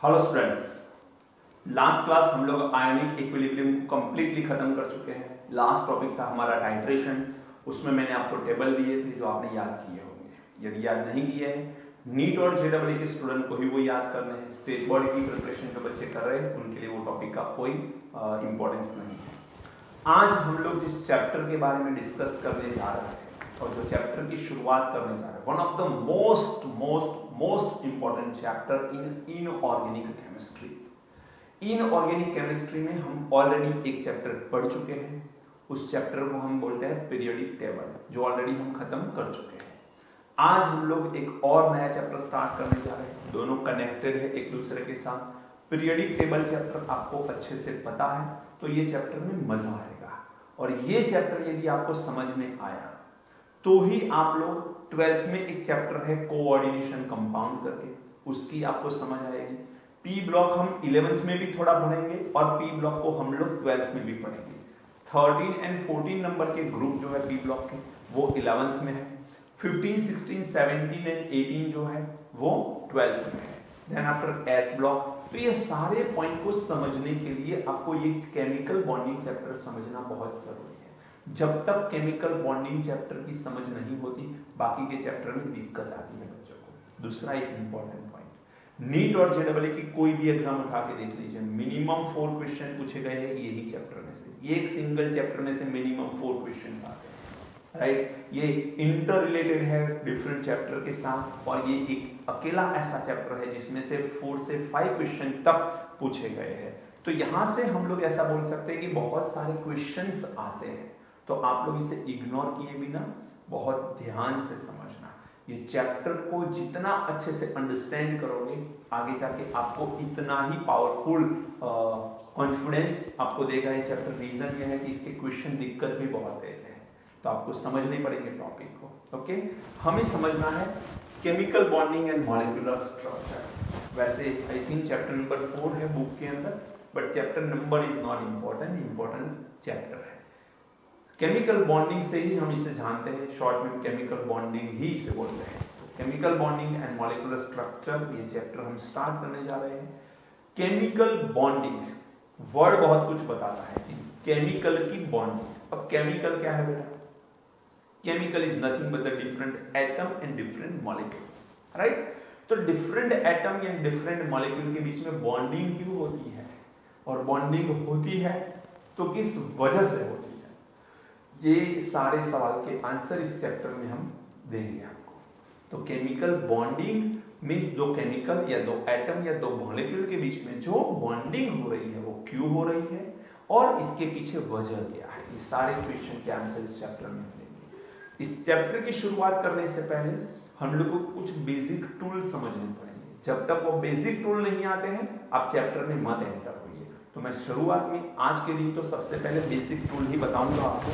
Hello students, last class हम लोग ionic equilibrium को कंप्लीटली खत्म कर चुके हैं। लास्ट टॉपिक था हमारा टाइट्रेशन। उसमें मैंने आपको टेबल दिए थे जो आपने याद किए होंगे। यदि याद नहीं किए हैं, नीट और जेडब्ल्यू के स्टूडेंट को ही वो याद करने हैं। स्टेट बोर्ड की प्रिपरेशन जो बच्चे कर रहे हैं उनके लिए वो टॉपिक का कोई इंपॉर्टेंस नहीं है। आज हम लोग जिस चैप्टर के बारे में डिस्कस करने जा रहे हैं और जो चैप्टर की शुरुआत करने जा रहे हैं, one of the most important chapter in inorganic chemistry. Inorganic chemistry में हम ऑलरेडी एक चैप्टर पढ़ चुके हैं। उस चैप्टर को हम बोलते हैं पीरियोडिक टेबल, जो ऑलरेडी हम खत्म कर चुके हैं। आज हम लोग एक और नया चैप्टर स्टार्ट करने जा रहे हैं। दोनों कनेक्टेड है एक दूसरे के साथ। पीरियोडिक टेबल चैप्टर आपको अच्छे से पता है तो ये चैप्टर में मजा आएगा। और ये चैप्टर यदि आपको समझ में आया तो ही आप लोग 12th में एक चैप्टर है कोऑर्डिनेशन कंपाउंड करके, उसकी आपको समझ आएगी। पी ब्लॉक हम 11th में भी थोड़ा पढ़ेंगे और पी ब्लॉक को हम लोग 12th में भी पढ़ेंगे। 13 एंड 14 नंबर के ग्रुप जो है पी ब्लॉक के वो 11th में है। 15, 16, 17 एंड 18 जो है वो 12th में है। Then after S block. तो ये सारे पॉइंट को समझने के लिए आपको ये केमिकल बॉन्डिंग चैप्टर समझना बहुत जरूरी है। जब तक केमिकल बॉन्डिंग चैप्टर की समझ नहीं होती, बाकी के चैप्टर में दिक्कत आती है बच्चों को। दूसरा एक इंपॉर्टेंट पॉइंट, नीट और जेडब्ल्यू की कोई भी एग्जाम उठा के देख लीजिए, मिनिमम 4 क्वेश्चन पूछे गए हैं यही चैप्टर में से। एक सिंगल चैप्टर में से मिनिमम 4 क्वेश्चन आते हैं, राइट। ये इंटर रिलेटेड है डिफरेंट चैप्टर के साथ और ये एक अकेला ऐसा चैप्टर है जिसमें से 4 से 5 क्वेश्चन तक पूछे गए हैं। तो यहां से हम लोग ऐसा बोल सकते हैं कि बहुत सारे क्वेश्चंस आते हैं, तो आप लोग इसे इग्नोर किए बिना बहुत ध्यान से समझना। ये चैप्टर को जितना अच्छे से अंडरस्टैंड करोगे, आगे जाके आपको इतना ही पावरफुल कॉन्फिडेंस आपको देगा ये चैप्टर। रीजन ये है कि इसके क्वेश्चन दिक्कत भी बहुत देते हैं, तो आपको समझने पड़ेंगे टॉपिक को। ओके, हमें समझना है chemical bonding and molecular structure. वैसे आई थिंक चैप्टर नंबर 4 है बुक के अंदर, but chapter number is not important chapter है। केमिकल बॉन्डिंग से ही हम इसे जानते हैं, शॉर्ट में केमिकल बॉन्डिंग ही इसे बोलते हैं। तो chemical bonding and molecular structure ये चैप्टर हम स्टार्ट करने जा रहे हैं। केमिकल बॉन्डिंग वर्ड बहुत कुछ बताता है कि केमिकल की बॉन्डिंग। अब केमिकल क्या है बेटा? Chemical is nothing but the different atom and different molecules, right. तो डिफरेंट एटम या डिफरेंट मॉलिक्यूल के बीच में बॉन्डिंग क्यों होती है, और बॉन्डिंग होती है तो किस वजह से होती है? ये सारे सवाल के आंसर इस चैप्टर में हम देंगे आपको। तो केमिकल बॉन्डिंग मींस दो केमिकल या दो एटम या दो मॉलिक्यूल के बीच में जो बॉन्डिंग हो रही है वो क्यों हो रही है और इसके पीछे वजह क्या है, ये सारे क्वेश्चन के आंसर इस चैप्टर में देंगे। इस चैप्टर की शुरुआत करने से पहले हम लोग को कुछ बेसिक टूल समझने पड़ेंगे। जब तक वो बेसिक टूल नहीं आते हैं आप चैप्टर में मत एंटर होइए। तो मैं शुरुआत में आज के दिन तो सबसे पहले बेसिक टूल ही बताऊंगा आपको।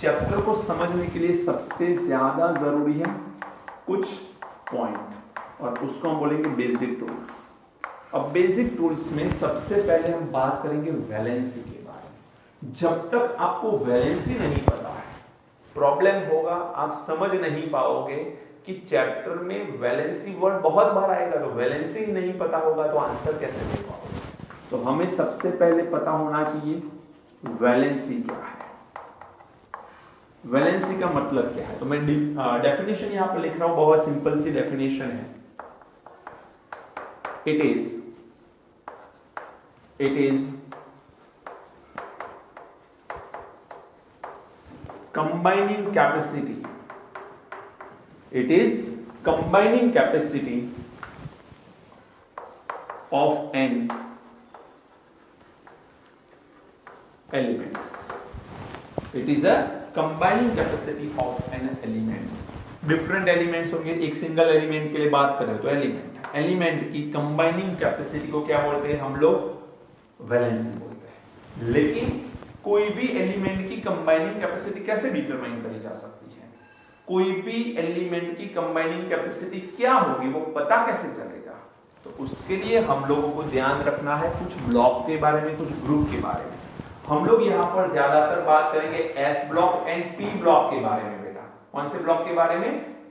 चैप्टर को समझने के लिए सबसे ज्यादा जरूरी है कुछ पॉइंट, और उसको हम बोलेंगे बेसिक टूल्स। अब बेसिक टूल्स में सबसे पहले हम बात करेंगे वैलेंसी के बारे में। जब तक आपको वैलेंसी नहीं पता है, प्रॉब्लम होगा, आप समझ नहीं पाओगे कि चैप्टर में वैलेंसी वर्ड बहुत बार आएगा, तो वैलेंसी नहीं पता होगा तो आंसर कैसे दे पाओगे? तो हमें सबसे पहले पता होना चाहिए वैलेंसी क्या है। वैलेंसी का मतलब क्या है? तो मैं डेफिनेशन यहां पर लिख रहा हूं, बहुत सिंपल सी डेफिनेशन है। It is combining capacity. It is combining capacity of an element. It is a combining capacity of an element. Different elements होंगे, एक सिंगल एलिमेंट के लिए बात करें तो एलिमेंट की कंबाइनिंग कैपेसिटी को क्या बोलते हैं हम लोग? वैलेंसी बोलते हैं। लेकिन कोई भी एलिमेंट की कंबाइनिंग कैपेसिटी कैसे डिटरमाइन करी जा सकती है? कोई भी एलिमेंट की कंबाइनिंग कैपेसिटी क्या होगी वो पता कैसे चलेगा? तो उसके लिए हम लोगों को ध्यान रखना है कुछ ब्लॉक के बारे में, कुछ ग्रुप के बारे में। हम लोग यहाँ पर ज्यादातर बात करेंगे S block and P block के बारे में। बेटा कौन से ब्लॉक के बारे में?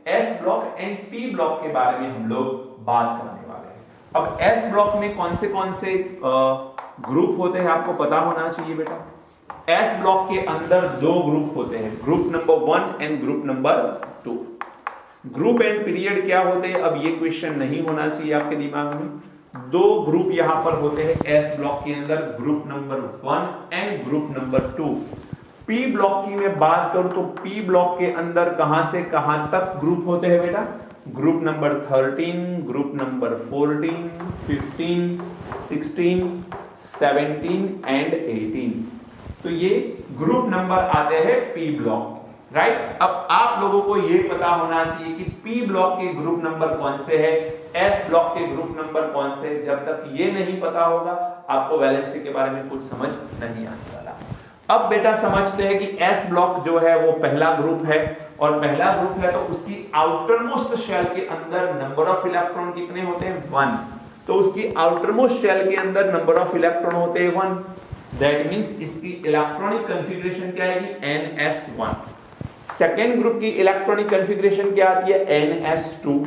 S block and P block के बारे में हम लोग बात करने वाले हैं। अब एस ब्लॉक में कौन से ग्रुप होते हैं आपको पता होना चाहिए बेटा। एस ब्लॉक के अंदर दो ग्रुप होते हैं, group number 1 and group number 2। Group and period क्या होते हैं, अब ये क्वेश्चन नहीं होना चाहिए आपके दिमाग में। दो ग्रुप यहां पर होते हैं एस ब्लॉक के अंदर, group number 1 and group number 2। P block की मैं बात करूं तो पी ब्लॉक के अंदर कहां से कहां तक ग्रुप होते हैं बेटा, group number 13, group number 14, 15, 16, 17 and 18। तो ये ग्रुप नंबर आते हैं पी ब्लॉक, राइट। अब आप लोगों को ये पता होना चाहिए कि पी ब्लॉक के ग्रुप नंबर कौन से है, एस ब्लॉक के ग्रुप नंबर कौन से। जब तक ये नहीं पता होगा आपको वैलेंसी के बारे में कुछ समझ नहीं आने वाला। अब बेटा समझते हैं कि एस ब्लॉक जो है वो पहला ग्रुप है, और पहला ग्रुप है तो उसकी आउटरमोस्ट शेल के अंदर नंबर ऑफ इलेक्ट्रॉन कितने होते हैं, 1। तो उसकी आउटरमोस्ट शेल के अंदर नंबर ऑफ इलेक्ट्रॉन होते हैं 1। दैट मींस इसकी इलेक्ट्रॉनिक कॉन्फ़िगरेशन क्या आएगी, NS1। सेकेंड ग्रुप की इलेक्ट्रॉनिक कॉन्फ़िगरेशन क्या आती है, NS2।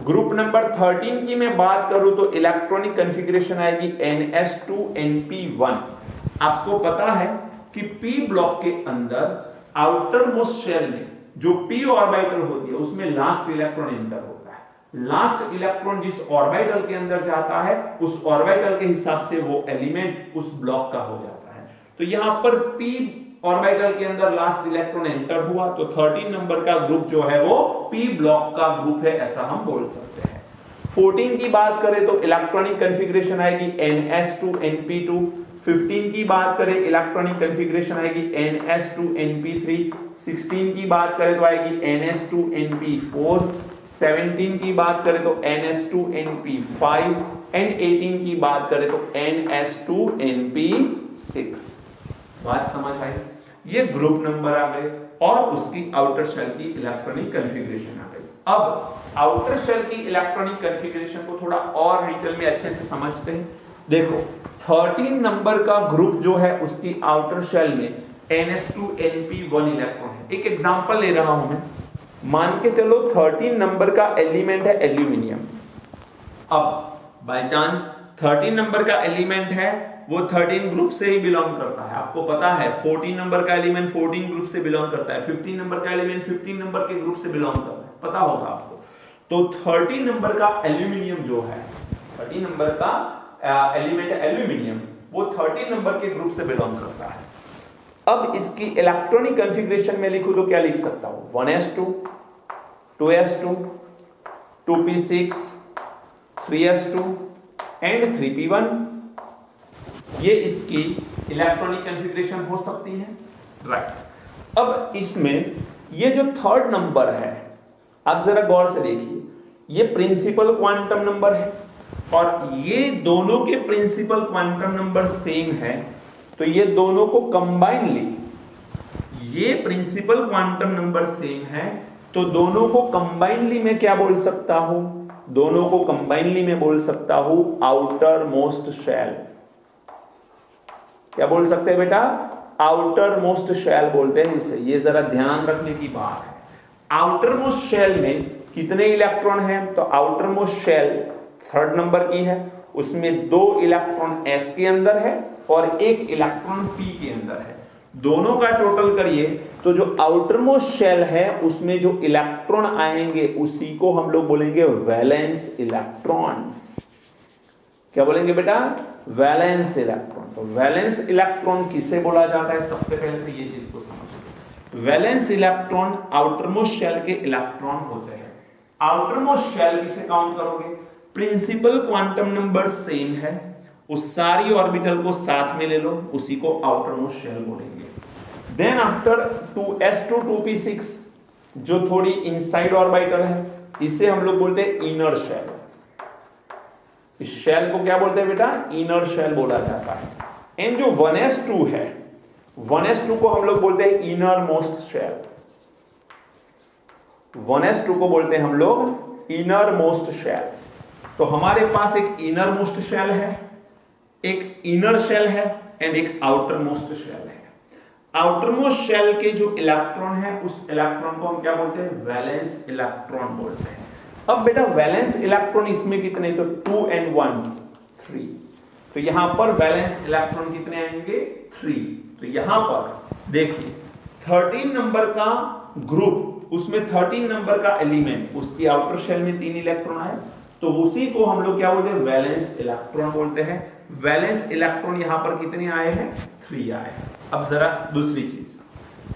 ग्रुप नंबर 13 की मैं बात करूं तो इलेक्ट्रॉनिक कॉन्फ़िगरेशन आएगी NS2NP1। आपको पता है कि पी ब्लॉक के अंदर आउटर मोस्ट शेल में जो पी ऑर्बिटल होती है उसमें लास्ट इलेक्ट्रॉन एंटर होता है। लास्ट इलेक्ट्रॉन जिस ऑर्बिटल के अंदर जाता है उस ऑर्बिटल के हिसाब से वो एलिमेंट उस ब्लॉक का हो जाता है। तो यहां पर पी ऑर्बिटल के अंदर लास्ट इलेक्ट्रॉन एंटर हुआ तो 13 नंबर का ग्रुप जो है वो पी ब्लॉक का ग्रुप है, ऐसा हम बोल सकते हैं। 14 की बात करें तो इलेक्ट्रॉनिक कॉन्फ़िगरेशन आएगी NS2NP2। 15 की बात करें इलेक्ट्रॉनिक कॉन्फ़िगरेशन आएगी NS2NP3। 16 की बात करें तो आएगी NS2NP4। 17 की बात करें तो NS2NP5 एंड 18 की बात करें तो NS2NP6। बात समझ आई, ये ग्रुप नंबर आ गए और उसकी आउटर शेल की इलेक्ट्रॉनिक कॉन्फ़िगरेशन आ गई। अब आउटर शेल की इलेक्ट्रॉनिक कॉन्फ़िगरेशन को थोड़ा और डिटेल में अच्छे से समझते हैं। देखो 13 नंबर का ग्रुप जो है उसकी आउटर शेल में NS2NP1 इलेक्ट्रॉन है। एक एग्जांपल ले रहा हूं मैं, मान के चलो 13 नंबर का एलिमेंट है एल्यूमिनियम। अब बाय चांस 13 नंबर का एलिमेंट है वो 13 ग्रुप से ही बिलोंग करता है, आपको पता है। 14 नंबर का एलिमेंट 14 ग्रुप से बिलोंग करता है, 15 नंबर का एलिमेंट 15 नंबर के ग्रुप से बिलोंग करता है, पता होगा आपको। तो 13 नंबर का एल्यूमिनियम जो है, 13 नंबर का एलिमेंट एल्यूमिनियम, वो 13 नंबर के ग्रुप से बिलोंग करता है। अब इसकी इलेक्ट्रॉनिक कॉन्फ़िगरेशन में लिखूं तो क्या लिख सकता हूं, 1s2, 2s2, 2p6, 3s2 and 3p1। ये इसकी इलेक्ट्रॉनिक कॉन्फ़िगरेशन हो सकती है, राइट। अब इसमें ये जो थर्ड नंबर है, आप जरा गौर से देखिए, ये प्रिंसिपल क्वांटम नंबर है और ये दोनों के प्रिंसिपल क्वांटम नंबर सेम है, तो ये दोनों को कंबाइनली, ये प्रिंसिपल क्वांटम नंबर सेम है तो दोनों को कंबाइनली मैं क्या बोल सकता हूं, दोनों को कंबाइनली मैं बोल सकता हूं आउटर मोस्ट शेल। क्या बोल सकते हैं बेटा, आउटर मोस्ट शेल बोलते हैं इसे। ये जरा ध्यान रखने की बात है। आउटर मोस्ट शेल में कितने इलेक्ट्रॉन हैं, तो outermost shell third number की है, उसमें 2 इलेक्ट्रॉन s के अंदर है और 1 इलेक्ट्रॉन p के अंदर है। दोनों का टोटल करिए तो जो आउटर मोस्ट शेल है उसमें जो इलेक्ट्रॉन आएंगे उसी को हम लोग बोलेंगे वैलेंस इलेक्ट्रॉन्स। क्या बोलेंगे बेटा, वैलेंस इलेक्ट्रॉन। तो वैलेंस इलेक्ट्रॉन किसे बोला जाता है, सबसे पहले तो ये चीज को समझिए। Valence electron outermost shell के इलेक्ट्रॉन होते हैं। आउटर मोस्ट शेल किसे काउंट करोगे, प्रिंसिपल क्वांटम नंबर सेम है, उस सारी ऑर्बिटल को साथ में ले लो, उसी को आउटर मोस्ट शेल बोलेंगे। देन आफ्टर 2s2 2p6 जो थोड़ी इनसाइड ऑर्बिटल है, इसे हम लोग बोलते हैं इनर शेल। इस शेल को क्या बोलते हैं बेटा, इनर शेल बोला जाता है। एंड जो 1s2 है, 1s2 को हम लोग बोलते हैं इनर मोस्ट शेल। 1s2 को बोलते हैं हम लोग इनर मोस्ट शेल। तो हमारे पास एक इनर मोस्ट शेल है, एक इनर शेल है एंड एक आउटर मोस्ट शेल है। आउटर मोस्ट शेल के जो इलेक्ट्रॉन है उस इलेक्ट्रॉन को हम क्या बोलते हैं, वैलेंस इलेक्ट्रॉन बोलते हैं। अब बेटा वैलेंस इलेक्ट्रॉन इसमें कितने, तो 2 and 1 3, तो यहां पर वैलेंस इलेक्ट्रॉन कितने आएंगे 3। तो यहां पर देखिए 13 नंबर का ग्रुप, उसमें 13 नंबर का एलिमेंट, उसकी आउटर शेल में 3 इलेक्ट्रॉन आए, तो उसी को हम लोग क्या बोलते हैं, वैलेंस इलेक्ट्रॉन बोलते हैं। वैलेंस इलेक्ट्रॉन यहां पर कितने आए हैं 3 आए हैं। अब जरा दूसरी चीज,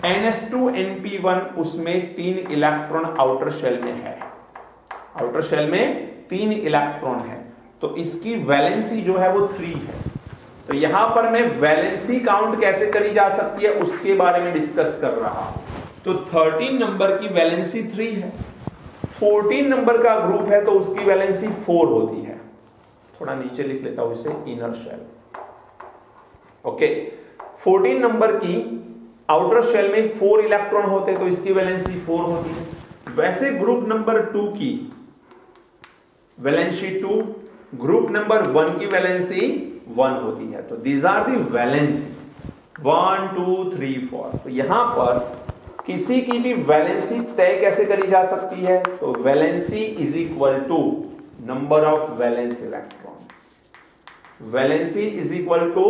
NH2NP1 उसमें 3 इलेक्ट्रॉन आउटर शेल में है, आउटर शेल में 3 इलेक्ट्रॉन है, तो इसकी वैलेंसी जो है वो 3 है। तो यहां पर मैं वैलेंसी काउंट कैसे करी जा सकती है उसके बारे में डिस्कस कर रहा हूं। तो 13 नंबर की वैलेंसी 3 है, 14 नंबर का ग्रुप है तो उसकी वैलेंसी 4 होती है। थोड़ा नीचे लिख लेता हूं इसे, इनर शेल। ओके, 14 नंबर की आउटर शेल में 4 इलेक्ट्रॉन होते तो इसकी वैलेंसी 4 होती है। वैसे ग्रुप नंबर 2 की वैलेंसी 2, ग्रुप नंबर 1 की वैलेंसी 1 होती है। तो दीज आर दी वैलेंसी 1 2 3 4। तो यहां पर किसी की भी वैलेंसी तय कैसे करी जा सकती है, तो valency is equal to number of valence electron. Valency is equal to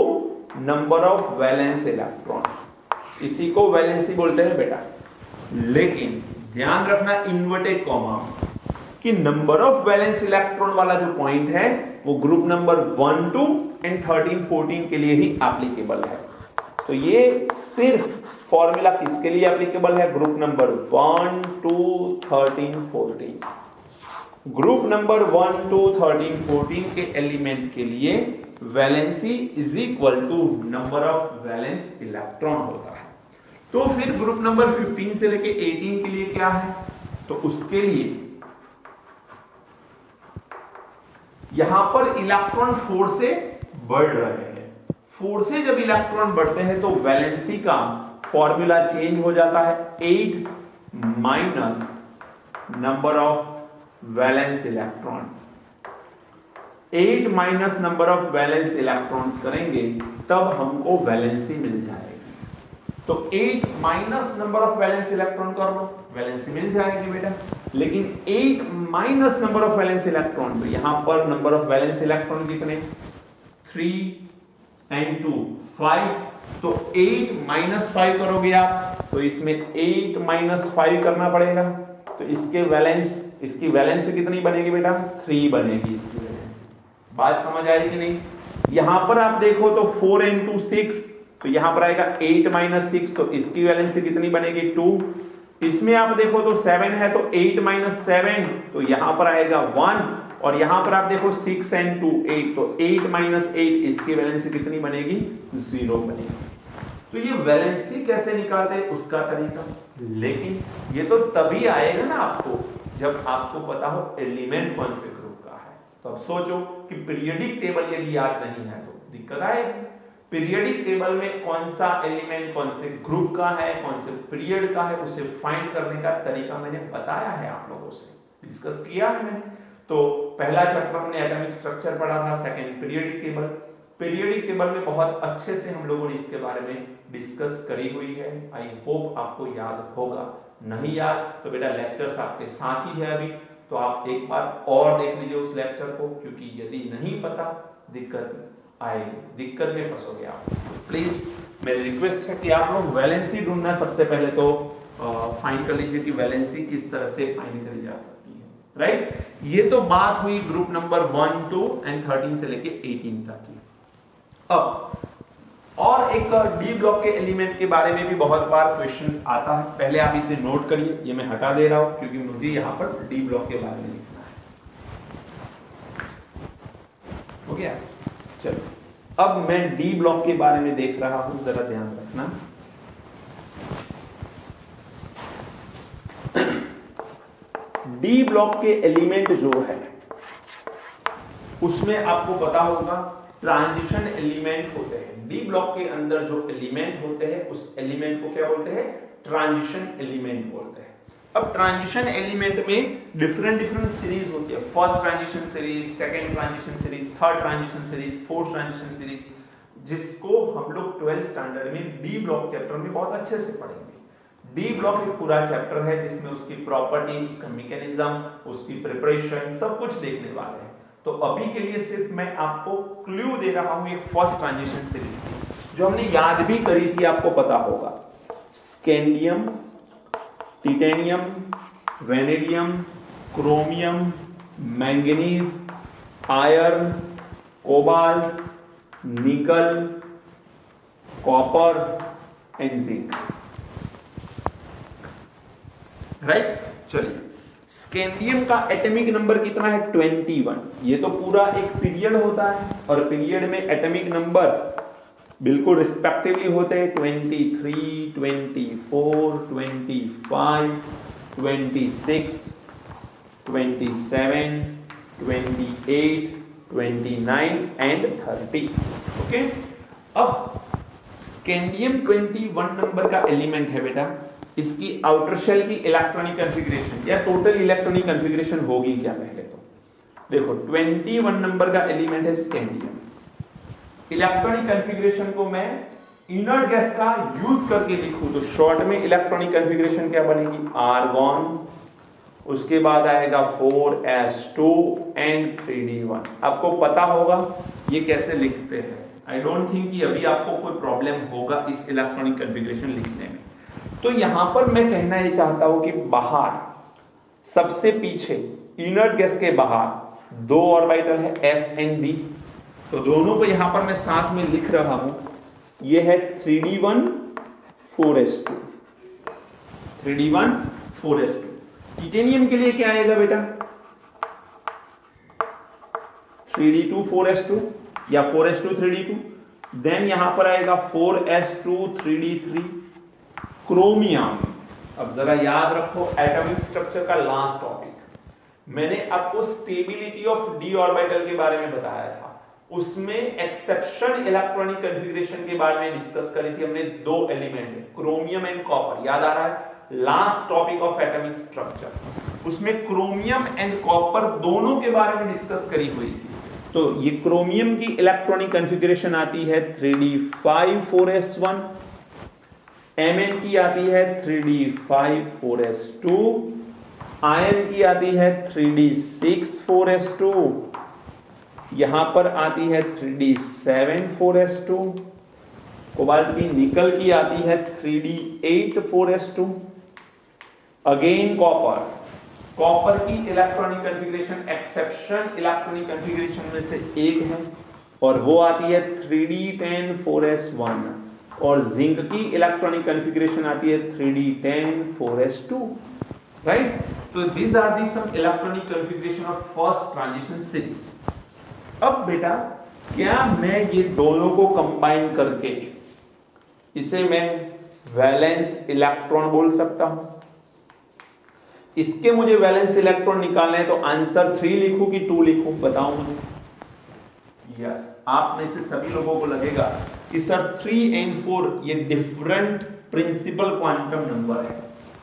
number of valence electron, इसी को वैलेंसी बोलते हैं बेटा। लेकिन ध्यान रखना इन्वर्टेड कॉमा कि नंबर ऑफ वैलेंस इलेक्ट्रॉन वाला जो पॉइंट है वो ग्रुप नंबर 1 2 एंड 13 14 के लिए ही एप्लीकेबल है। तो ये सिर्फ फॉर्मूला किसके लिए एप्लीकेबल है, ग्रुप नंबर 1 2 13 14। ग्रुप नंबर 1 2 13 14 के एलिमेंट के लिए valency is equal to number of valence electron होता है। तो फिर ग्रुप नंबर 15 से लेके 18 के लिए क्या है, तो उसके लिए यहां पर इलेक्ट्रॉन 4 से बढ़ रहे हैं। 4 से जब इलेक्ट्रॉन बढ़ते हैं तो वैलेंसी का फॉर्मूला चेंज हो जाता है, 8 minus number of valence electron. 8 minus number of valence electrons करेंगे तब हमको वैलेंसी मिल जाएगी। तो 8 minus number of valence electron कर लो, वैलेंसी मिल जाएगी बेटा। लेकिन 8 minus number of valence electron, तो यहां पर नंबर ऑफ वैलेंस इलेक्ट्रॉन कितने 3 and 2 5, तो 8 माइनस 5 करोगे आप तो इसमें 8 माइनस 5 करना पड़ेगा। तो इसकी वैलेंसी कितनी बनेगी बेटा 3 बनेगी इसकी वैलेंसी। बात समझ आई कि नहीं। यहां पर आप देखो तो 4 and 2 6, तो यहां पर आएगा 8 माइनस 6, तो इसकी वैलेंसी कितनी बनेगी 2। इसमें आप देखो तो 7 है तो 8 माइनस 7, तो यहां पर आएगा 1, और यहां पर आप देखो 6 and 2 8, तो 8 माइनस 8 इसकी वैलेंसी कितनी बनेगी 0 बनेगी। तो ये वैलेंसी कैसे निकालते हैं उसका तरीका, लेकिन ये तो तभी आएगा ना आपको जब आपको पता हो एलिमेंट कौन से ग्रुप का है। तो अब सोचो कि पीरियोडिक टेबल यदि याद नहीं है तो दिक्कत आएगी। पीरियोडिक टेबल में कौन सा एलिमेंट कौन से ग्रुप का है, कौन से पीरियड का है, उसे फाइंड करने का तरीका मैंने बताया है, आप लोगों से डिस्कस किया है मैंने। तो पहला चैप्टर हमने एटॉमिक स्ट्रक्चर पढ़ा था, second periodic table. Periodic table में बहुत अच्छे से हम लोगों ने इसके बारे में डिस्कस करी हुई है। आई होप आपको याद होगा, नहीं याद तो बेटा लेक्चर्स आपके साथ ही है अभी, तो आप एक बार और देख लीजिए उस लेक्चर को, क्योंकि यदि नहीं पता दिक्कत आएगी, दिक्कत में फंसोगे आप। प्लीज मेरी रिक्वेस्ट है कि आप लोग वैलेंसी ढूंढना सबसे पहले तो फाइंड कर लीजिए कि वैलेंसी किस तरह से फाइंड करी जा सकती है, राइट। ये तो बात हुई ग्रुप नंबर 1 2 एंड 13 से लेके 18 तक की। अब और एक डी ब्लॉक के एलिमेंट के बारे में भी बहुत बार क्वेश्चंस आता है, पहले आप इसे नोट करिए। ये मैं हटा दे रहा हूं क्योंकि मुझे यहां पर डी ब्लॉक के बारे में लिखना है। हो गया, चलो अब मैं डी ब्लॉक के बारे में देख रहा हूं, जरा ध्यान रखना। डी ब्लॉक के एलिमेंट जो है उसमें आपको पता होगा ट्रांजिशन एलिमेंट होते हैं। डी ब्लॉक के अंदर जो एलिमेंट होते हैं उस एलिमेंट को क्या बोलते हैं, ट्रांजिशन एलिमेंट बोलते हैं। अब ट्रांजिशन एलिमेंट में डिफरेंट सीरीज होती है, first transition series, second transition series, third transition series, fourth transition series, जिसको हम लोग 12th स्टैंडर्ड में डी ब्लॉक चैप्टर में बहुत अच्छे से पढ़ेंगे। डी ब्लॉक एक पूरा चैप्टर है जिसमें उसकी प्रॉपर्टी, उसका मैकेनिज्म, उसकी प्रिपरेशन सब कुछ देखने वाले हैं। तो अभी के लिए सिर्फ मैं आपको क्लू दे रहा हूं एक फर्स्ट ट्रांजिशन सीरीज की जो हमने याद भी करी थी, आपको पता होगा। Scandium, titanium, vanadium, chromium, manganese, iron, cobalt, निकल, कॉपर एंड जिंक। राइट, चलिए स्कैंडियम का एटॉमिक नंबर कितना है? 21। ये तो पूरा एक पीरियड होता है और पीरियड में एटॉमिक नंबर बिल्कुल रिस्पेक्टिवली होते हैं 23, 24, 25, 26, 27, 28, 29 एंड 30। ओके, अब स्कैंडियम 21 नंबर का एलिमेंट है बेटा। इसकी आउटर शेल की इलेक्ट्रॉनिक कॉन्फ़िगरेशन या टोटल इलेक्ट्रॉनिक कॉन्फ़िगरेशन होगी क्या? पहले तो देखो 21 नंबर का एलिमेंट है स्कैंडियम। इलेक्ट्रॉनिक कॉन्फ़िगरेशन को मैं इनर्ट गैस का यूज करके लिखूं तो शॉर्ट में इलेक्ट्रॉनिक कॉन्फ़िगरेशन क्या बनेगी? आर्गॉन, उसके बाद आएगा 4s2 एंड 3d1। आपको पता होगा ये कैसे लिखते हैं। आई डोंट थिंक कि अभी आपको कोई प्रॉब्लम होगा इस इलेक्ट्रॉनिक कॉन्फ़िगरेशन लिखने में। तो यहां पर मैं कहना ये चाहता हूं कि बाहर सबसे पीछे इनर्ट गैस के बाहर दो ऑर्बिटल है s एंड d, तो दोनों को यहां पर मैं साथ में लिख रहा हूं। ये है 3d1 4s2, 3d1 4s2। Titanium के लिए क्या आएगा बेटा? 3d2 4s2 या 4s2 3d2। देन यहां पर आएगा 4s2 3d3। क्रोमियम, अब जरा याद रखो एटॉमिक स्ट्रक्चर का लास्ट टॉपिक मैंने आपको स्टेबिलिटी ऑफ डी ऑर्बिटल के बारे में बताया था। उसमें एक्सेप्शन इलेक्ट्रॉनिक कॉन्फ़िगरेशन के बारे में डिस्कस करी थी हमने। दो एलिमेंट है क्रोमियम एंड कॉपर, याद आ रहा है? Last topic of atomic structure, उसमें क्रोमियम एंड कॉपर दोनों के बारे में डिस्कस करी हुई थी। तो ये क्रोमियम की इलेक्ट्रॉनिक कॉन्फ़िगरेशन आती है 3d5 4s1, Mn की आती है 3d5 4s2, आयरन की आती है 3d6 4s2, यहां पर आती है 3d7 4s2, कोबाल्ट की निकल की आती है 3d8 4s2। अगेन कॉपर की electronic configuration exception electronic configuration में से एक है और वो आती है 3d10 4s1, और जिंक की इलेक्ट्रॉनिक कॉन्फ़िगरेशन आती है 3d10 4s2। राइट, तो these are the some electronic configuration of first transition series। अब बेटा क्या मैं ये दोनों को कंबाइन करके इसे मैं वैलेंस इलेक्ट्रॉन बोल सकता हूं? इसके मुझे वैलेंस इलेक्ट्रॉन निकालने हैं तो आंसर 3 लिखूं कि 2 लिखूं? बताओ मुझे। यस, आप में से सभी लोगों को लगेगा कि सर 3 एंड 4 ये डिफरेंट प्रिंसिपल क्वांटम नंबर है,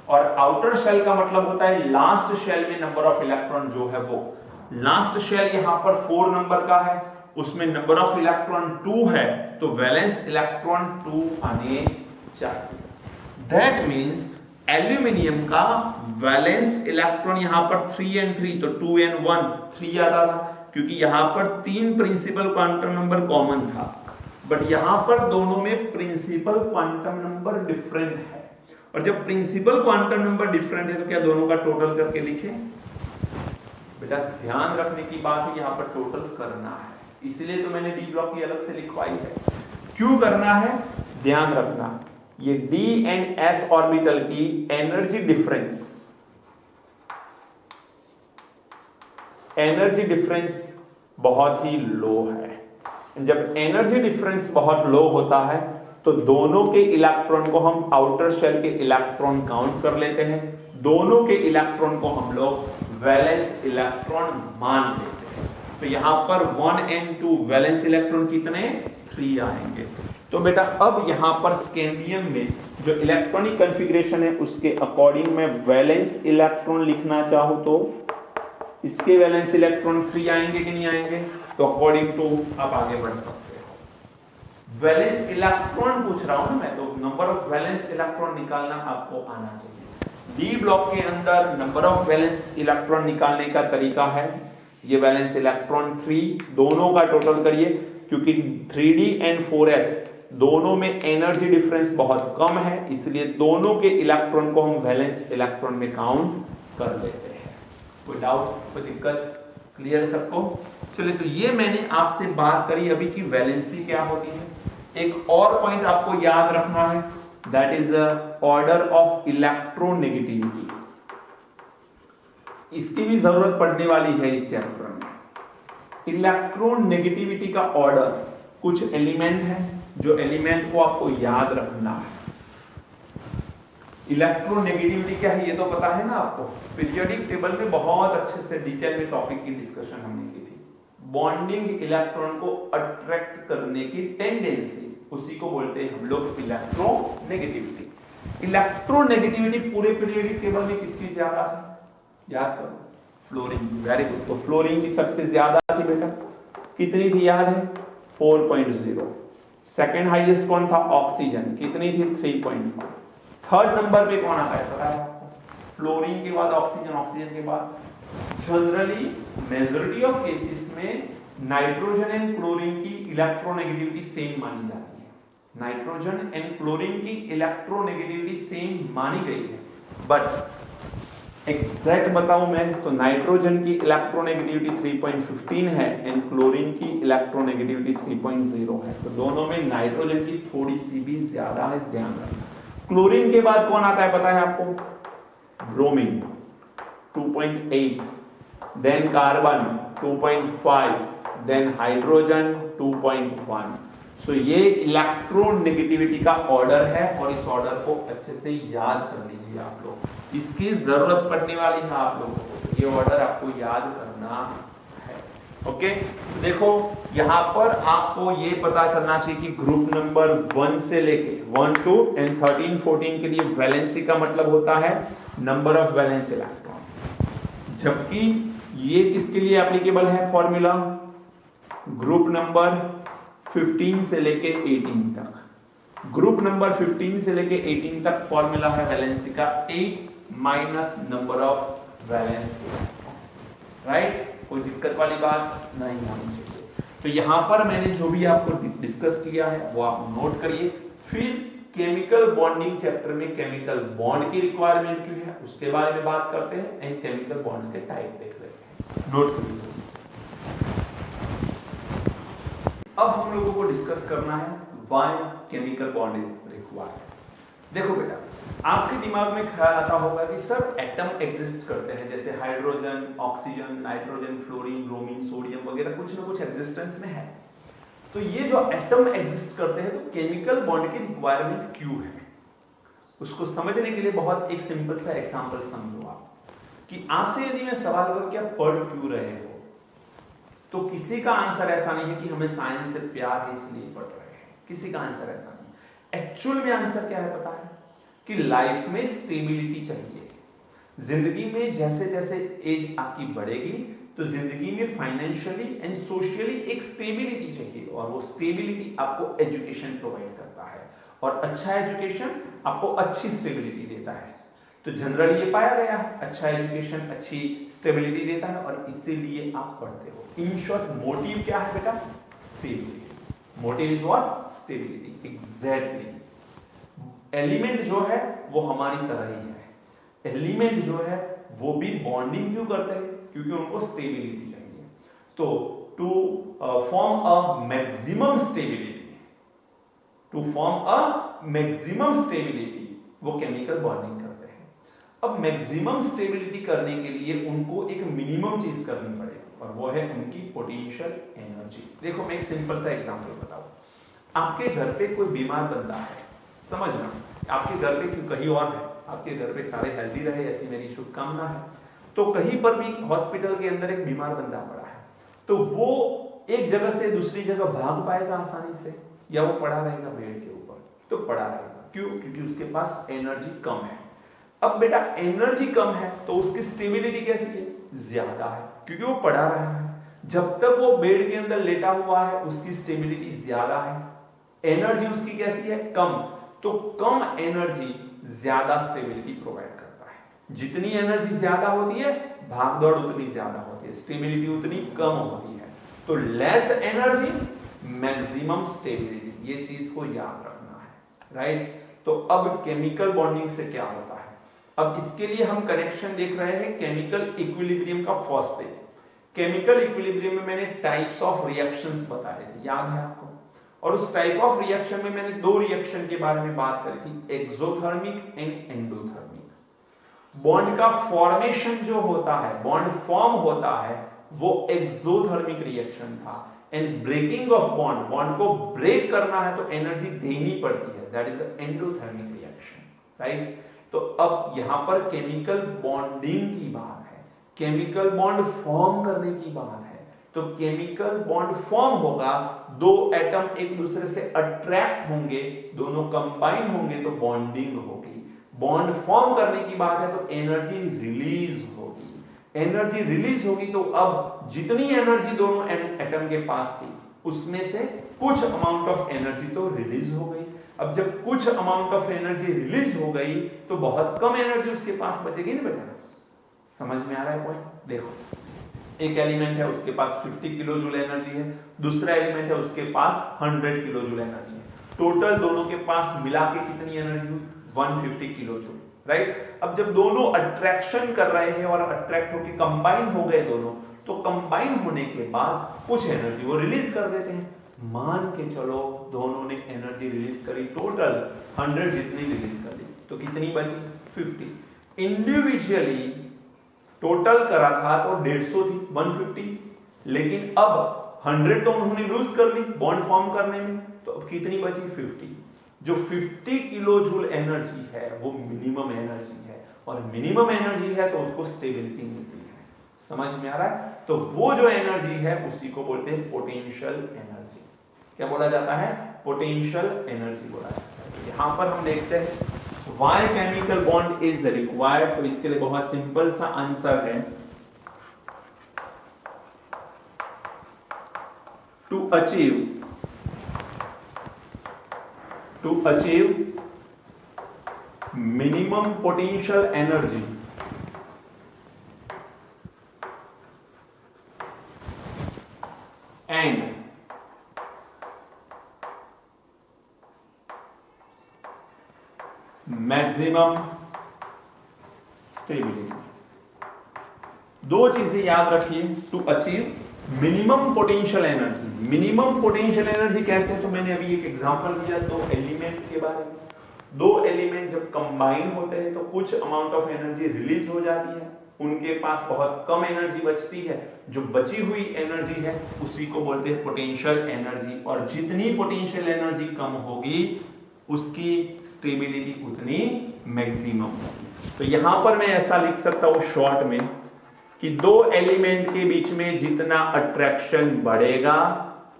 और आउटर शेल का मतलब होता है लास्ट शेल में नंबर ऑफ इलेक्ट्रॉन जो है वो। लास्ट शेल यहां पर 4 नंबर का है, उसमें नंबर ऑफ इलेक्ट्रॉन 2 है, तो वैलेंस इलेक्ट्रॉन 2 आने चाहिए। दैट मींस एल्यूमिनियम का वैलेंस इलेक्ट्रॉन यहां पर 3 एंड 3, तो 2 एंड 1 3 आता था, क्योंकि यहां पर 3 प्रिंसिपल क्वांटम नंबर कॉमन था। बट यहां पर दोनों में प्रिंसिपल क्वांटम नंबर डिफरेंट है, और जब प्रिंसिपल क्वांटम नंबर डिफरेंट है तो क्या दोनों का टोटल करके लिखें? बेटा ध्यान रखने की बात है, यहां पर टोटल करना है, इसलिए तो मैंने डी ब्लॉक की अलग से लिखवाई है। क्यों करना है? ध्यान रखना, ये डी एंड एस ऑर्बिटल की एनर्जी डिफरेंस बहुत ही लो है। जब एनर्जी डिफरेंस बहुत लो होता है तो दोनों के इलेक्ट्रॉन को हम आउटर शेल के इलेक्ट्रॉन काउंट कर लेते हैं, दोनों के इलेक्ट्रॉन को हम लोग वैलेंस इलेक्ट्रॉन मान लेते हैं। तो यहां पर 1 एंड 2 वैलेंस इलेक्ट्रॉन कितने? 3 आएंगे। तो बेटा अब यहां पर स्कैंडियम में जो इलेक्ट्रॉनिक कॉन्फ़िगरेशन है उसके अकॉर्डिंग मैं वैलेंस इलेक्ट्रॉन लिखना चाहूं तो इसके वैलेंस इलेक्ट्रॉन 3 आएंगे कि नहीं आएंगे? तो अकॉर्डिंग टू आप आगे बढ़ सकते हो। वैलेंस इलेक्ट्रॉन पूछ रहा हूं मैं, तो नंबर ऑफ वैलेंस इलेक्ट्रॉन निकालना आपको आना चाहिए। डी ब्लॉक के अंदर नंबर ऑफ वैलेंस इलेक्ट्रॉन निकालने का तरीका है, ये वैलेंस इलेक्ट्रॉन 3 दोनों का टोटल करिए, क्योंकि 3D एंड 4s दोनों में एनर्जी डिफरेंस बहुत कम है, इसलिए दोनों के इलेक्ट्रॉन को हम वैलेंस इलेक्ट्रॉन में काउंट कर लेते हैं। कोई डाउट, कोई दिक्कत? क्लियर सबको? चलिए, तो ये मैंने आपसे बात करी अभी की वैलेंसी क्या होती है। एक और पॉइंट आपको याद रखना है, that is order of electronegativity. इसकी भी जरूरत पड़ने वाली है इस चैप्टर में। इलेक्ट्रोनेगेटिविटी का ऑर्डर, कुछ एलिमेंट है जो एलिमेंट को आपको याद रखना है। इलेक्ट्रोनेगेटिविटी क्या है ये तो पता है ना आपको, पीरियोडिक टेबल में बहुत अच्छे से डिटेल में टॉपिक की डिस्कशन हमने की थी। बॉन्डिंग इलेक्ट्रॉन को अट्रैक्ट करने की टेंडेंसी, उसी को बोलते हैं हम लोग इलेक्ट्रोनेगेटिविटी। इलेक्ट्रोनेगेटिविटी पूरे पीरियोडिक टेबल में किसकी ज्यादा है? याद करो, फ्लोरीन। Very good. तो फ्लोरीन की सबसे ज्यादा थी बेटा, कितनी थी याद है? 4.0। सेकेंड हाईएस्ट कौन था? ऑक्सीजन, कितनी थी? 3.5। थर्ड नंबर पे कौन आता है पता है आपको? फ्लोरीन के बाद ऑक्सीजन, ऑक्सीजन के बाद जनरली मेजॉरिटी ऑफ केसेस में नाइट्रोजन एंड क्लोरीन की इलेक्ट्रोनेगेटिविटी सेम मानी जाती है। नाइट्रोजन एंड क्लोरीन की इलेक्ट्रोनेगेटिविटी सेम मानी गई है, बट एग्जैक्ट बताऊं मैं तो नाइट्रोजन की इलेक्ट्रोनेगेटिविटी 3.15 है एंड क्लोरीन की इलेक्ट्रोनेगेटिविटी 3.0 है। तो दोनों में नाइट्रोजन की थोड़ी सी भी ज्यादा है, ध्यान रखना। क्लोरीन के बाद कौन आता है पता है आपको? Bromine 2.8, then carbon 2.5, then hydrogen 2.1। So ये इलेक्ट्रोनेगेटिविटी का ऑर्डर है और इस ऑर्डर को अच्छे से याद कर लीजिए आप लोग, इसकी जरूरत पड़ने वाली है आप लोगों को, ये ऑर्डर आपको याद करना है। ओके, तो देखो यहां पर आपको ये पता चलना चाहिए कि ग्रुप नंबर 1 से लेके 1, 2 एंड 13, 14 के लिए वैलेंसी का मतलब होता है नंबर ऑफ वैलेंस इलेक्ट्रॉन, जबकि ये किसके लिए एप्लीकेबल है फॉर्मूला? ग्रुप नंबर 15 से लेके 18 तक। ग्रुप नंबर 15 से लेके 18 तक फॉर्मूला है वैलेंसी का 8 minus number of valence electron. Right? कोई दिक्कत वाली बात नहीं होनी चाहिए। तो यहां पर मैंने जो भी आपको डिस्कस किया है वो आप नोट करिए। फिर केमिकल बॉन्डिंग चैप्टर में केमिकल बॉन्ड की रिक्वायरमेंट क्यों है उसके बारे में बात करते हैं एंड केमिकल बॉन्ड्स के टाइप देख लेते हैं। नोट करिए। अब हम लोगों को डिस्कस करना है why chemical bond is required. देखो बेटा, आपके दिमाग में ख्याल आता होगा कि सर एटम एग्जिस्ट करते हैं, जैसे hydrogen, oxygen, nitrogen, fluorine, bromine, sodium वगैरह कुछ ना कुछ एग्जिस्टेंस में है। तो ये जो एटम एग्जिस्ट करते हैं तो केमिकल बॉन्ड की रिक्वायरमेंट क्यों है, उसको समझने के लिए बहुत एक सिंपल सा एग्जांपल समझो आप, कि आपसे यदि मैं सवाल करूं कि आप पढ़ क्यों रहे हो, तो किसी का आंसर ऐसा नहीं है कि हमें साइंस से प्यार है इसलिए पढ़ रहे हैं, किसी का आंसर ऐसा नहीं। एक्चुअल में आंसर क्या है पता है? कि लाइफ में स्टेबिलिटी चाहिए। जिंदगी में जैसे जैसे एज आपकी बढ़ेगी तो जिंदगी में फाइनेंशियली एंड सोशली एक स्टेबिलिटी चाहिए, और वो स्टेबिलिटी आपको एजुकेशन प्रोवाइड करता है, और अच्छा एजुकेशन आपको अच्छी स्टेबिलिटी देता है। तो जनरली ये पाया गया है अच्छा एजुकेशन अच्छी स्टेबिलिटी देता है, और इसीलिए आप पढ़ते हो। इन शॉर्ट मोटिव क्या है बेटा? Stability. Motive is what? Stability. Exactly. Element जो है वो हमारी तरह ही है। एलिमेंट जो है वो भी बॉन्डिंग क्यों करते हैं? क्योंकि उनको स्टेबिलिटी चाहिए। तो to form a maximum stability, to form a maximum stability वो केमिकल बॉन्डिंग करते हैं। अब मैक्सिमम स्टेबिलिटी करने के लिए उनको एक मिनिमम चीज करनी पड़ेगी, और वो है उनकी पोटेंशियल एनर्जी। देखो मैं एक सिंपल सा एग्जांपल बताऊं। आपके घर पे कोई बीमार बंदा है, समझना, आपके घर पे क्यों कहीं और है, आपके घर पे सारे हेल्दी रहे ऐसी मेरी शुभकामना है। तो कहीं पर भी हॉस्पिटल के अंदर एक बीमार बंदा पड़ा है, तो वो एक जगह से दूसरी जगह भाग पाएगा आसानी से, या वो पड़ा रहेगा बेड के ऊपर? तो पड़ा रहेगा। क्यों? क्योंकि उसके पास एनर्जी कम है। अब बेटा एनर्जी कम है तो उसकी स्टेबिलिटी कैसी है? ज्यादा है, क्योंकि वो पड़ा रहा है। जब तक वो बेड के अंदर लेटा हुआ है उसकी स्टेबिलिटी ज्यादा है, एनर्जी उसकी कैसी है, कम, तो कम एनर्जी ज्यादा स्टेबिलिटी प्रोवाइड करता है। जितनी एनर्जी ज्यादा होती है भागदौड़ उतनी ज्यादा होती है, स्टेबिलिटी उतनी कम होती है। तो लेस एनर्जी मैक्सिमम स्टेबिलिटी, ये चीज को याद रखना है, राइट। तो अब केमिकल बॉन्डिंग से क्या होता है, अब इसके लिए हम कनेक्शन देख रहे हैं केमिकल इक्विलिब्रियम का फर्स्ट स्टेप। केमिकल इक्विलिब्रियम में मैंने टाइप्स ऑफ रिएक्शंस बताए थे, याद है आपको, और उस टाइप ऑफ रिएक्शन में मैंने दो रिएक्शन के बारे में बात करी थी, एक्सोथर्मिक एंड एंडोथर्मिक। बॉन्ड का फॉर्मेशन जो होता है, बॉन्ड फॉर्म होता है, वो एक्सोथर्मिक रिएक्शन था। And breaking of bond, bond को ब्रेक करना है तो एनर्जी देनी पड़ती है, that is endothermic reaction, right. तो अब यहां पर केमिकल बॉन्डिंग की बात है, केमिकल बॉन्ड फॉर्म करने की बात है। तो केमिकल बॉन्ड फॉर्म होगा, दो एटम एक दूसरे से अट्रैक्ट होंगे, दोनों कंबाइन होंगे तो बॉन्डिंग होगी। बॉन्ड फॉर्म करने की बात है तो एनर्जी रिलीज होगी, एनर्जी रिलीज होगी। तो अब जितनी एनर्जी दोनों एटम के पास थी उसमें से कुछ अमाउंट ऑफ एनर्जी तो रिलीज हो गई। अब जब कुछ अमाउंट ऑफ एनर्जी रिलीज हो गई तो बहुत कम एनर्जी उसके पास बचेगी ना बेटा, समझ में आ रहा है पॉइंट। देखो, एक एलिमेंट है उसके पास 50 किलो जूल एनर्जी है, दूसरा एलिमेंट है उसके पास 100 किलो जूल एनर्जी है, टोटल दोनों के पास मिला के कितनी एनर्जी हुई, 150 किलो जूल, राइट। अब जब दोनों अट्रैक्शन कर रहे हैं और अट्रैक्ट होकर कंबाइन हो गए दोनों, तो कंबाइन होने के बाद कुछ एनर्जी वो रिलीज कर देते हैं। मान के चलो दोनों ने एनर्जी रिलीज करी, टोटल 100 जितनी रिलीज कर दी, तो कितनी बची, 50। इंडिविजुअली टोटल करा था तो 150 थी, 150, लेकिन अब 100 तो उन्होंने लूज कर ली बॉन्ड फॉर्म करने में, तो अब कितनी बची, 50। जो 50 किलो जूल एनर्जी है वो मिनिमम एनर्जी है, और मिनिमम एनर्जी है तो उसको स्टेबिलिटी मिलती है, समझ में आ रहा है। तो वो जो एनर्जी है उसी को बोलते हैं पोटेंशियल एनर्जी। क्या बोला जाता है, पोटेंशियल एनर्जी बोला जाता है। यहां पर हम देखते हैं why chemical bond is required, तो इसके लिए बहुत सिंपल सा आंसर है, to achieve minimum potential energy and maximum stability. दो चीजें याद रखिए, to achieve minimum potential energy. Minimum potential energy कैसे है, तो मैंने अभी एक एग्जांपल दिया दो एलिमेंट के बारे में। दो एलिमेंट जब कंबाइन होते हैं तो कुछ अमाउंट ऑफ एनर्जी रिलीज हो जाती है, उनके पास बहुत कम एनर्जी बचती है, जो बची हुई एनर्जी है उसी को बोलते हैं पोटेंशियल एनर्जी। और जितनी पोटेंशियल एनर्जी कम होगी उसकी स्टेबिलिटी उतनी मैक्सिमम होगी। तो यहां पर मैं ऐसा लिख सकता हूं शॉर्ट में कि दो एलिमेंट के बीच में जितना अट्रैक्शन बढ़ेगा,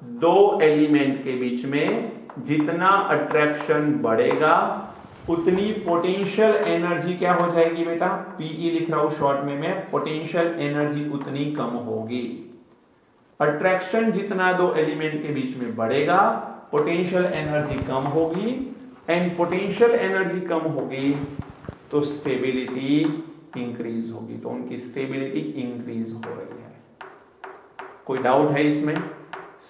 दो एलिमेंट के बीच में जितना अट्रैक्शन बढ़ेगा उतनी पोटेंशियल एनर्जी क्या हो जाएगी बेटा, पीई लिख रहा हूं शॉर्ट में मैं, पोटेंशियल एनर्जी उतनी कम होगी। अट्रैक्शन जितना दो एलिमेंट के बीच में बढ़ेगा पोटेंशियल एनर्जी कम होगी, एंड पोटेंशियल एनर्जी कम होगी तो स्टेबिलिटी इंक्रीज होगी, तो उनकी स्टेबिलिटी इंक्रीज हो रही है। कोई डाउट है इसमें,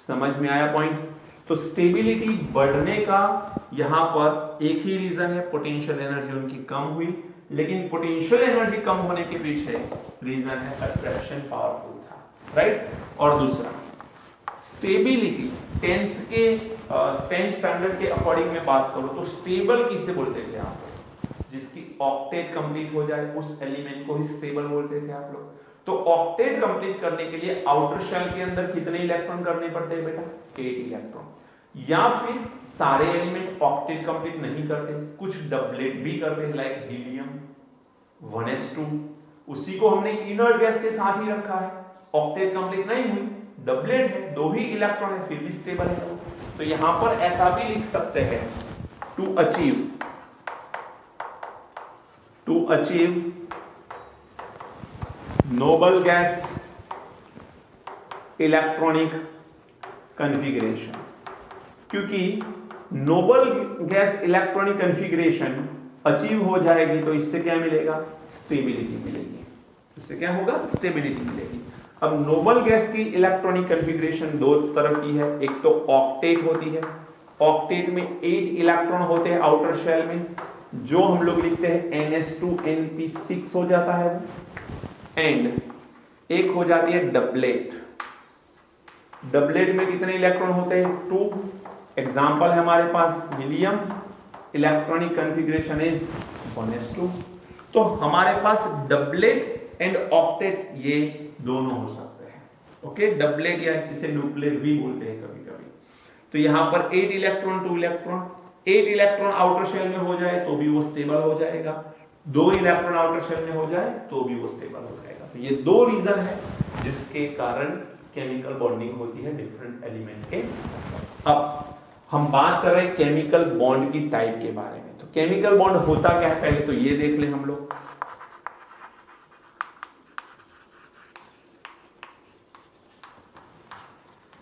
समझ में आया पॉइंट। तो स्टेबिलिटी बढ़ने का यहां पर एक ही रीजन है, पोटेंशियल एनर्जी उनकी कम हुई, लेकिन पोटेंशियल एनर्जी कम होने के पीछे रीजन है अट्रैक्शन पावरफुल था, राइट। और दूसरा स्टेबिलिटी, 10th स्टैंडर्ड के अकॉर्डिंग में बात करो तो स्टेबल किसे बोलते थे आप लोग, जिसकी ऑक्टेट कंप्लीट हो जाए उस एलिमेंट को ही स्टेबल बोलते थे आप लोग। तो ऑक्टेट कंप्लीट करने के लिए आउटर शेल के अंदर कितने इलेक्ट्रॉन करने पड़ते हैं बेटा, 8 इलेक्ट्रॉन। या फिर सारे एलिमेंट ऑक्टेट कंप्लीट नहीं करते, कुछ डबलेट भी करते हैं, लाइक हीलियम 1s2, उसी को हमने इनर्ट गैस के साथ ही रखा है, ऑक्टेट कंप्लीट नहीं हुई, डबलेट है, 2 ही इलेक्ट्रॉन है, फिर भी स्टेबल है। तो यहां पर ऐसा भी लिख सकते हैं, to achieve noble gas electronic configuration, क्योंकि noble gas electronic configuration achieve हो जाएगी तो इससे क्या मिलेगा, स्टेबिलिटी मिलेगी। इससे क्या होगा, स्टेबिलिटी मिलेगी। अब नोबल गैस की इलेक्ट्रॉनिक कॉन्फ़िगरेशन दो तरह की है, एक तो ऑक्टेट होती है, ऑक्टेट में 8 इलेक्ट्रॉन होते हैं आउटर शेल में, जो हम लोग लिखते हैं NH2NP6 हो जाता है वो, एंड एक हो जाती है डबलेट। डबलेट में कितने इलेक्ट्रॉन होते हैं, 2। एग्जांपल है हमारे पास helium, electronic configuration is 1s2। तो हमारे पास डबलेट एंड ऑक्टेट ये दोनों हो सकते हैं। ओके, डबलेट या इसे न्यूक्लियर भी बोलते हैं कभी कभी। तो यहां पर 8 electron 2 electron, 8 electron outer shell में हो जाए तो भी वो स्टेबल हो जाएगा, 2 इलेक्ट्रॉन आउटर शेल में हो जाए तो भी वो स्टेबल हो जाएगा। तो ये दो रीजन है जिसके कारण केमिकल बॉन्डिंग होती है डिफरेंट एलिमेंट के। अब हम बात कर रहे हैं केमिकल बॉन्ड की टाइप के बारे में। तो केमिकल बॉन्ड होता क्या है, पहले तो ये देख लें हम लोग।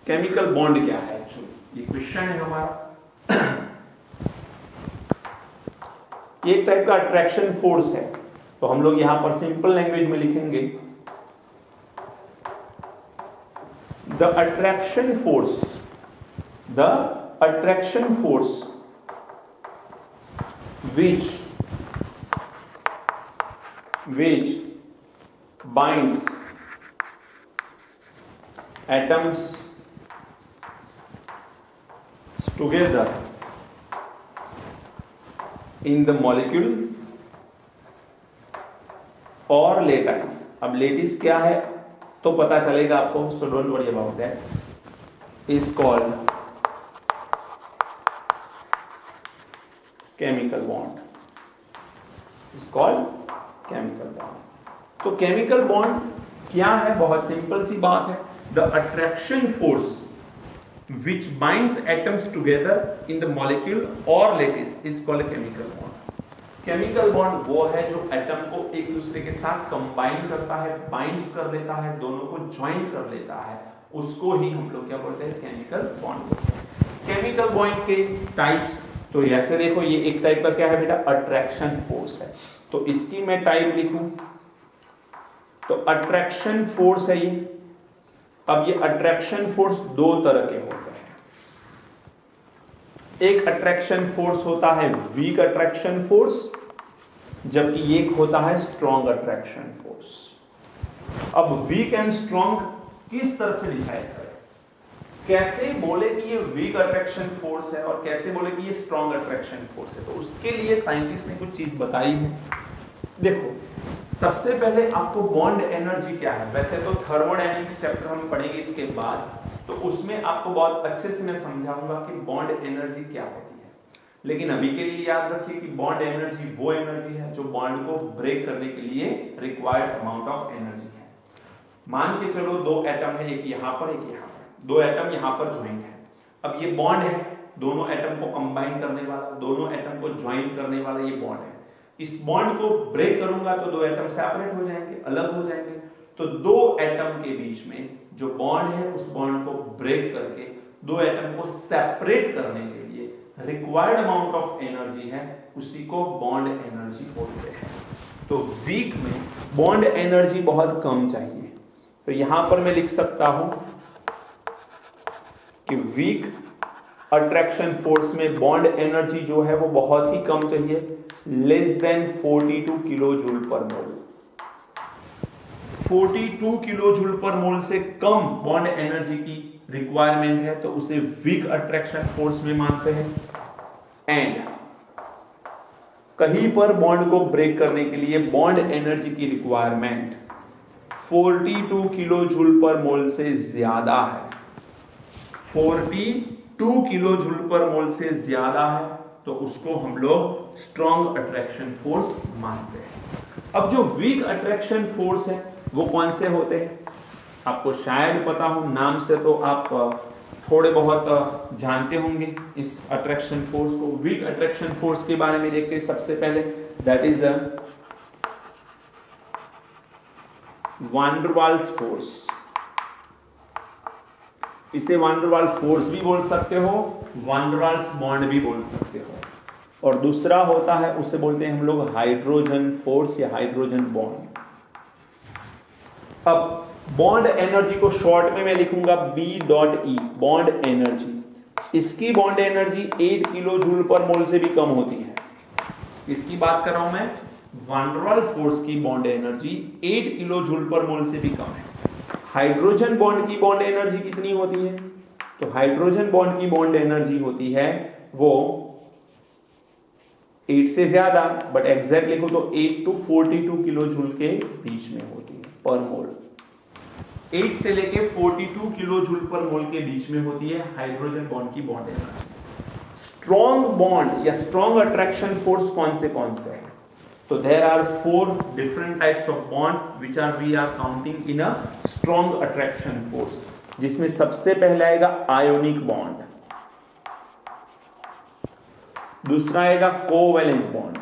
केमिकल बॉन्ड क्या है एक्चुअली, ये क्वेश्चन है हमारा। ये एक टाइप का अट्रैक्शन फोर्स है। तो हम लोग यहां पर सिंपल लैंग्वेज में लिखेंगे, the attraction force which binds atoms together in the molecules or lattice। अब लेटिस क्या है तो पता चलेगा आपको, so don't worry about that, is called chemical bond, is called chemical bond. तो केमिकल बॉन्ड क्या है, बहुत सिंपल सी बात है, the attraction force which binds atoms together in the molecule or lattice is called a chemical bond। Chemical bond वो है जो atom को एक दूसरे के साथ कंबाइन करता है, बाइंड्स कर लेता है, दोनों को ज्वाइन कर लेता है, उसको ही हम लोग क्या बोलते हैं, केमिकल बॉन्ड बोलते हैं। केमिकल बॉन्ड के टाइप्स तो ऐसे देखो, ये एक टाइप का क्या है बेटा, अट्रैक्शन फोर्स है। तो इसकी मैं टाइप लिखूं तो अट्रैक्शन फोर्स है ये। अब ये अट्रैक्शन फोर्स दो तरह के होते हैं, एक अट्रैक्शन फोर्स होता है वीक अट्रैक्शन फोर्स, जबकि एक होता है स्ट्रॉन्ग अट्रैक्शन फोर्स। अब वीक एंड स्ट्रॉन्ग किस तरह से डिसाइड करें, कैसे बोले कि ये वीक अट्रैक्शन फोर्स है और कैसे बोले कि ये स्ट्रॉन्ग अट्रैक्शन फोर्स है, तो उसके लिए साइंटिस्ट ने कुछ चीज बताई है। देखो, सबसे पहले आपको बॉन्ड एनर्जी क्या है, वैसे तो थर्मोडायनेमिक्स चैप्टर हम पढ़ेंगे इसके बाद, तो उसमें आपको बहुत अच्छे से मैं समझाऊंगा कि बॉन्ड एनर्जी क्या होती है। लेकिन अभी के लिए याद रखिए कि बॉन्ड एनर्जी वो एनर्जी है जो बॉन्ड को ब्रेक करने के लिए रिक्वायर्ड अमाउंट ऑफ एनर्जी है। मान के चलो दो एटम है, एक यहां पर एक यहां पर, दो एटम यहां पर ज्वाइंट है। अब ये बॉन्ड है, दोनों एटम को कंबाइन करने वाला, दोनों एटम को ज्वाइन करने वाला ये बॉन्ड है। इस बॉन्ड को ब्रेक करूंगा तो दो एटम सेपरेट हो जाएंगे, अलग हो जाएंगे। तो दो एटम के बीच में जो बॉन्ड है उस बॉन्ड को ब्रेक करके दो एटम को सेपरेट करने के लिए रिक्वायर्ड अमाउंट ऑफ एनर्जी है, उसी को बॉन्ड एनर्जी बोलते हैं। तो वीक में बॉन्ड एनर्जी बहुत कम चाहिए, तो यहां पर मैं लिख सकता हूं कि वीक अट्रैक्शन फोर्स में बॉन्ड एनर्जी जो है वो बहुत ही कम चाहिए, less than 42 kilo joule per मोल। 42 किलो जूल पर मोल से कम बॉन्ड एनर्जी की रिक्वायरमेंट है तो उसे वीक अट्रैक्शन फोर्स में मानते हैं। एंड कहीं पर बॉन्ड को ब्रेक करने के लिए बॉन्ड एनर्जी की requirement 42 kilo joule per mole से ज्यादा है, 42 किलो जूल पर मोल से ज्यादा है तो उसको हम लोग स्ट्रॉन्ग अट्रैक्शन फोर्स मानते हैं। अब जो वीक अट्रैक्शन फोर्स है वो कौन से होते हैं, आपको शायद पता हो, नाम से तो आप थोड़े बहुत जानते होंगे इस अट्रैक्शन फोर्स को। वीक अट्रैक्शन फोर्स के बारे में देखते हैं सबसे पहले, दैट इज वान डर वाल्स फोर्स इसे वान डेर वाल्स फोर्स भी बोल सकते हो, वान डेर वाल्स बॉन्ड भी बोल सकते हो। और दूसरा होता है, उसे बोलते हैं हम लोग हाइड्रोजन फोर्स या हाइड्रोजन बॉन्ड। अब बॉन्ड एनर्जी को शॉर्ट में मैं लिखूंगा B.E, बॉन्ड एनर्जी। इसकी bond energy 8 kilo joule per mole से भी कम होती है। इसकी बात कर रहा हूं मैं, वान डेर वाल्स फोर्स की bond energy 8 kilo joule per mole से भी कम है। हाइड्रोजन बॉन्ड की बॉन्ड एनर्जी कितनी होती है? तो हाइड्रोजन बॉन्ड की बॉन्ड एनर्जी होती है वो 8 से ज्यादा, बट एग्जैक्ट लिखो तो 8 to 42 किलो जूल के बीच में होती है पर मोल। 8 से लेके 42 किलो जूल पर मोल के बीच में होती है हाइड्रोजन बॉन्ड की बॉन्ड एनर्जी। स्ट्रॉन्ग बॉन्ड या स्ट्रॉन्ग अट्रैक्शन फोर्स कौन से है? तो there are 4 different types of bond which are we are counting in a strong attraction force, जिसमें सबसे पहला आएगा आयोनिक बॉन्ड, दूसरा आएगा कोवेलेंट बॉन्ड,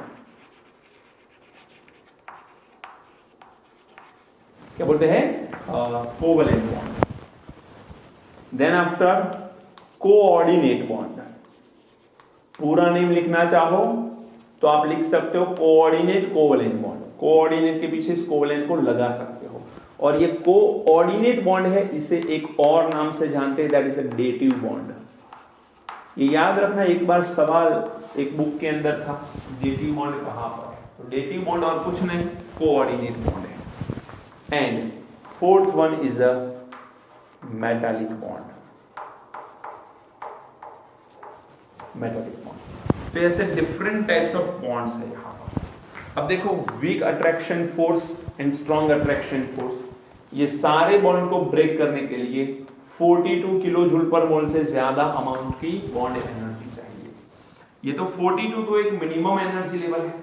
क्या बोलते हैं covalent bond, then after coordinate bond. पूरा नेम लिखना चाहो तो आप लिख सकते हो कोऑर्डिनेट कोवेलेंट बॉन्ड, कोऑर्डिनेट के पीछे इस कोवेलेंट को लगा सकते हो। और ये कोऑर्डिनेट बॉन्ड है, इसे एक और नाम से जानते हैं, that is a dative bond. ये याद रखना, एक बार सवाल एक बुक के अंदर था, डेटिव बॉन्ड कहां पर है? तो डेटिव बॉन्ड और कुछ नहीं, कोऑर्डिनेट बॉन्ड है। And fourth one is a metallic bond, metallic bond. तो ऐसे डिफरेंट टाइप्स ऑफ बॉन्ड्स है यहां पर। अब देखो, weak attraction force and strong attraction force, ये सारे बॉन्ड को ब्रेक करने के लिए 42 किलो जूल पर मोल से ज्यादा अमाउंट की बॉन्ड एनर्जी चाहिए। ये तो 42 तो एक मिनिमम एनर्जी लेवल है,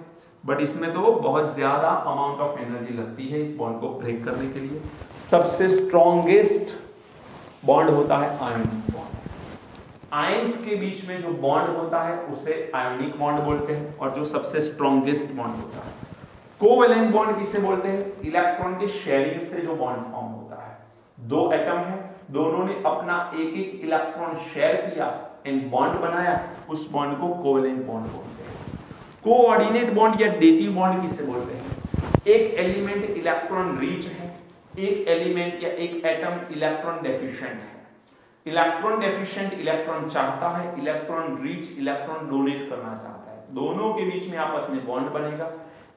बट इसमें तो बहुत ज्यादा अमाउंट ऑफ एनर्जी लगती है इस बॉन्ड को ब्रेक करने के लिए। सबसे स्ट्रॉन्गेस्ट बॉन्ड होता है आयोनिक बॉन्ड। आयंस के बीच में जो बॉन्ड होता है उसे आयोनिक बॉन्ड बोलते हैं, और जो सबसे स्ट्रॉन्गेस्ट बॉन्ड होता है। कोवेलेंट बॉन्ड किसे बोलते हैं? इलेक्ट्रॉन के शेयरिंग से जो बॉन्ड फॉर्म होता है। दो एटम है, दोनों ने अपना एक एक इलेक्ट्रॉन शेयर किया एंड बॉन्ड बनाया, उस बॉन्ड को कोवेलेंट बॉन्ड बोलते हैं। कोऑर्डिनेट बॉन्ड या डेटिव बॉन्ड किसे बोलते हैं? एक एलिमेंट इलेक्ट्रॉन रिच है, एक एलिमेंट या एक एटम इलेक्ट्रॉन डेफिशिएंट है। इलेक्ट्रॉन डेफिशिएंट इलेक्ट्रॉन चाहता है, इलेक्ट्रॉन रिच इलेक्ट्रॉन डोनेट करना चाहता है, दोनों के बीच में आपस में बॉन्ड बनेगा।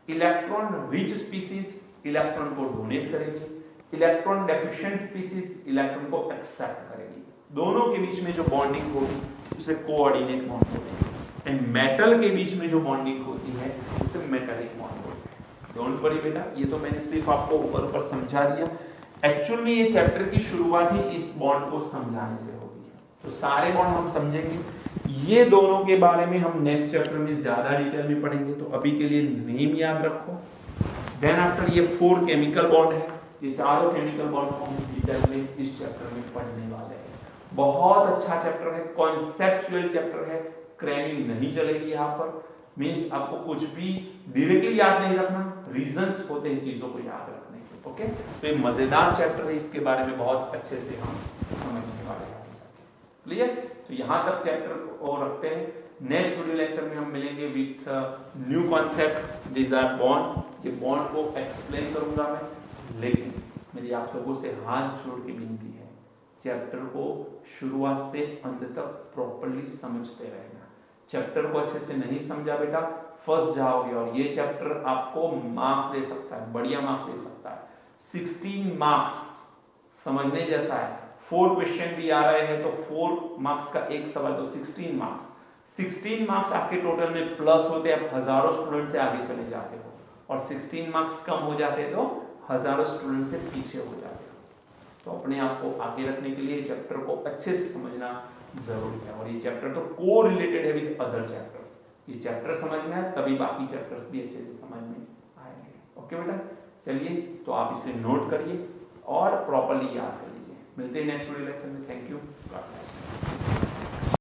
इलेक्ट्रॉन रिच स्पीसीज इलेक्ट्रॉन को डोनेट करेगी, इलेक्ट्रॉन डेफिशिएंट स्पीसीज इलेक्ट्रॉन को एक्सेप्ट करेगी। दोनों के बीच में जो बॉन्डिंग होगी उसे कोऑर्डिनेट बॉन्ड बोलते हैं। एंड मेटल के बीच में जो बॉन्डिंग होती है उसे मेटालिक बॉन्ड बोलते हैं। डोंट वरी बेटा, ये तो मैंने सिर्फ आपको ऊपर समझा दिया। एक्चुअल में ये चैप्टर की शुरुआत ही इस बॉन्ड को समझाने से होती है, तो सारे बॉन्ड हम समझेंगे। ये दोनों के बारे में हम नेक्स्ट चैप्टर में ज्यादा डिटेल में पढ़ेंगे, तो अभी के लिए नेम याद रखो। देन आफ्टर ये 4 केमिकल बॉन्ड है, ये चारों केमिकल बॉन्ड को हम डिटेल में इस चैप्टर में पढ़ने वाले हैं। बहुत अच्छा चैप्टर है, कॉन्सेप्चुअल चैप्टर है, क्रैनिंग नहीं चलेगी यहाँ पर। मींस आपको कुछ भी डायरेक्टली याद नहीं रखना, रीजंस होते हैं चीजों को याद रखने के। ओके, तो ये मजेदार चैप्टर है, इसके बारे में बहुत अच्छे से हम समझने वाले हैं। क्लियर? तो यहाँ तक चैप्टर को रखते हैं। नेक्स्ट वीडियो लेक्चर में हम मिलेंगे with new concept, this are bond. ये बॉन्ड को एक्सप्लेन करूंगा मैं, लेकिन मेरी आप लोगों से हाथ जोड़ के विनती है, चैप्टर को शुरुआत से अंत तक प्रॉपर्ली समझते रहना। चैप्टर को अच्छे से नहीं समझा बेटा, फंस जाओगे, और ये चैप्टर आपको मार्क्स दे सकता है, बढ़िया मार्क्स दे सकता है। 16 मार्क्स समझने जैसा है। 4 क्वेश्चन भी आ रहे हैं, तो 4 मार्क्स का एक सवाल, तो 16 मार्क्स। 16 मार्क्स आपके टोटल में प्लस होते हैं, आप हजारों स्टूडेंट से आगे चले जाते हो, और 16 मार्क्स कम हो जाते तो हजारों स्टूडेंट से पीछे हो जाते हो। तो अपने आप को आगे रखने के लिए चैप्टर को अच्छे से समझना जरूरी है, और ये चैप्टर तो को रिलेटेड है विद अदर चैप्टर्स। ये चैप्टर समझना है, तभी बाकी चैप्टर्स भी अच्छे से समझ में आएंगे। ओके बेटा, चलिए तो आप इसे नोट करिए और प्रॉपर्ली याद कर लीजिए। मिलते हैं नेक्स्ट वीडियो लेक्चर में। Thank you, God bless.